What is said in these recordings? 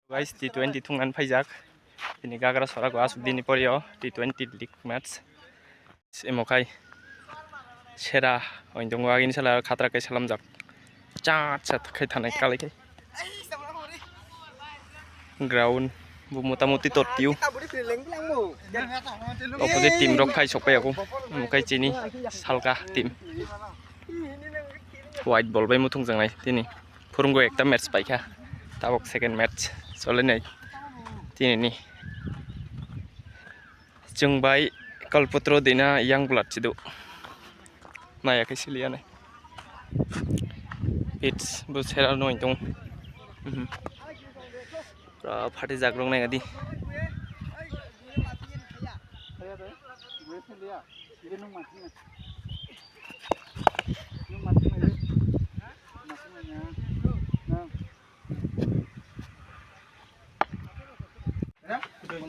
Guys, T20 thungan phaijak. Ini gagra sora ko asuk dini porio T20 league match. Emokai sera oindong wagin sala khatra kai salam jak. Chat chat khai thanai kali kai. Ground bu motamuti tortiu. Opposite team rok khai sokpai aku. Emokai chini salka team. White ball bai muthung jangnai tini. Phurunggo ekta match paikha. Tabok second match solenai tini ni. Jungbai Kalputro dina yang blood cidu. Naya kesilia nih. It's busera no intung. Party jagrong nih gadi.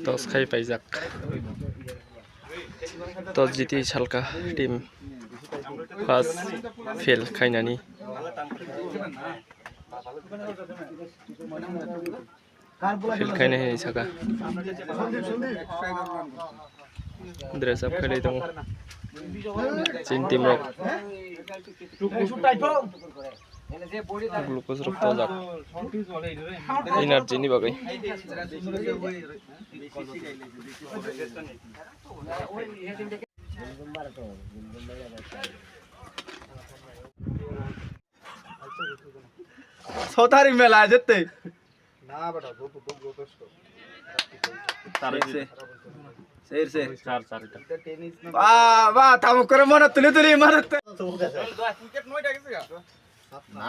Tos khai paijak. Tos jiti salka team first fail khainani. Fail khainai saka. Dress up khalai dong. Chin team rock. Glucose rok tojak. Energy ni bagai. सोतारी मेला जत्ते ना बेटा दो शेर से चार वाह वाह थाम करे मन तुले तुले मारत क्रिकेट नय डाकिছে ना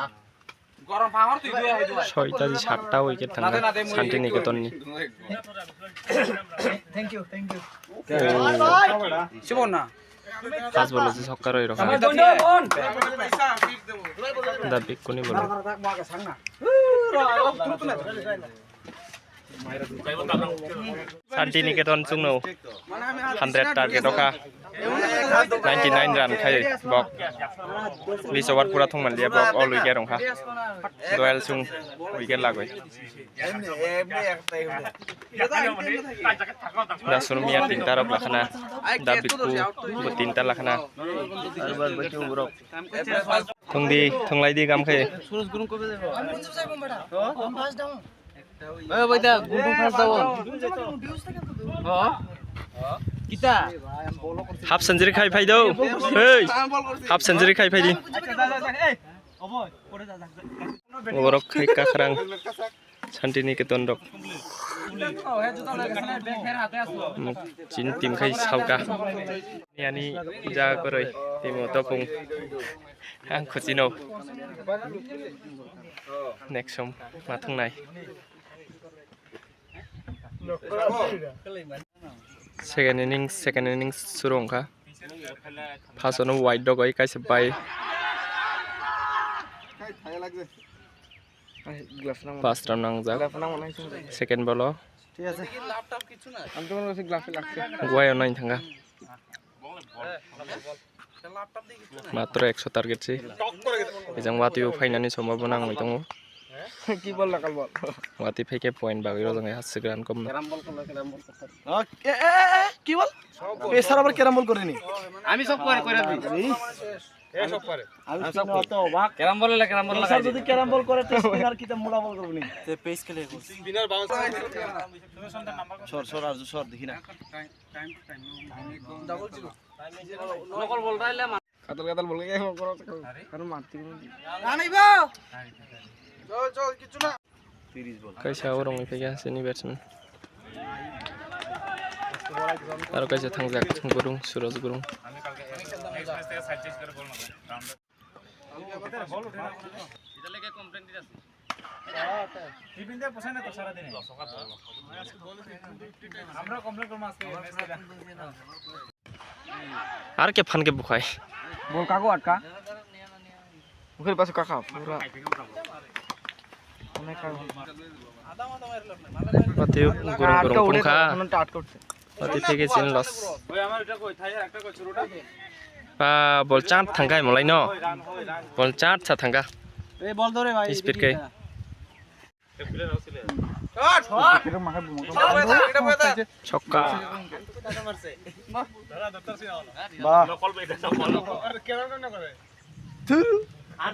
গরম পাওয়ার তুই দুই হই দুই 6টা 7টা উইকেট থাকা শান্তিনিকেতন নি थैंक यू শিবন না পাঁচ বল আছে ছক্কা রই রাখা দা বিগ কোনি বল শান্তিনিকেতন চুংনো 100 টার্গেট রাখা 99 run khai bok Lisowat pura thongman dia bok all wicket rong ha Doel sung wicket lagoi da surmia tinta rok lakhana da bikku bu tinta lakhana arbar bachu borok thongdi thonglai di gam khai Suraj Gurung কবে যাব আমি কিছু যাইবো বেটা আমি first down ওই বইদা Gurung first যাব কিতা half century khai phai dau hey half century khai phai di borok khai ka khrang Santiniketan rok chin team khai sauka yani ja koroi timo topung ang khojino next som mathung nai second innings surong kha first one wide dog oi kaise bai first run nang jak second ball ঠিক আছে laptop কিছু না আমি তোমার কাছে গ্লাসে লাগছে guai online thanga laptop দিয়ে কিছু না matro 100 target si ejang wati phainani sombabona ngoi tongo কি বল লাকাল বল wati pheke point bagiro jangai 80 run kom carrom বল করলো ক্যারাম বল কি বল পেসার আবার ক্যারাম বল করেনি আমি সব করে দিই এ সব পারে আমি অত অবাক ক্যারাম বল পেসার যদি ক্যারাম বল করে তো স্পিনার কি তা মোড়া বল করবে নি তে পেস খেলে বিনার বাউন্স সর আর সর দেখি না ডাবল জিরো নকল বল রাইলে কাতল বল কে করো কারণ মারতে আনিবা চল কিছু না 30 বল kaisa orong pheke seni batsman aro kaisa thangjak gurung suraj gurung আমি কালকে নেক্সট থেকে সাইড চেঞ্জ করে বল মারব রাউন্ড বল উঠে না এটা লেগে কমপ্লেইন দিতে আছে টিফিন দিয়ে পোষায় না তো সারা দিনে আমরা কমপ্লেইন করব আজকে ar ke phan ke bukhai বল কাগো আটকা মুখের পাশে কাকা পুরা অনেক কাগো আদা মাদা মারলো না wati gurung pungkha অনটা আটকা উঠছে wati pheke chin loss ওই আমার এটা কই থাই একটা কই ছোটটা pa bol chat thangkai molai no bol chat sa thangka এই বল ধরে ভাই speed kai প্লেয়ার আসলে ছক্কা বাহ নকল বেটা নকল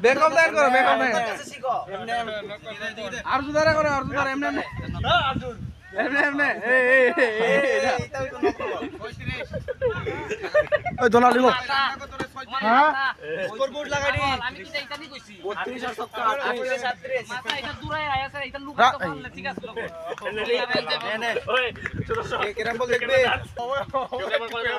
বেকম দান করো বেকম দান আর জুদারা করে আর জুদারা এমনে এমনে এমনে এমনে ওই দোলা লিগো হ্যাঁ স্কোরবোর্ড লাগাই দি আমি কি এইটা নি কইছি 32 আর 37 মাথা এটা দূরে আয়াছে এটা লুক তো বললে ঠিক আছে লোক ওই ছোট ছোট কেরাম বল দেখবে কেমন করে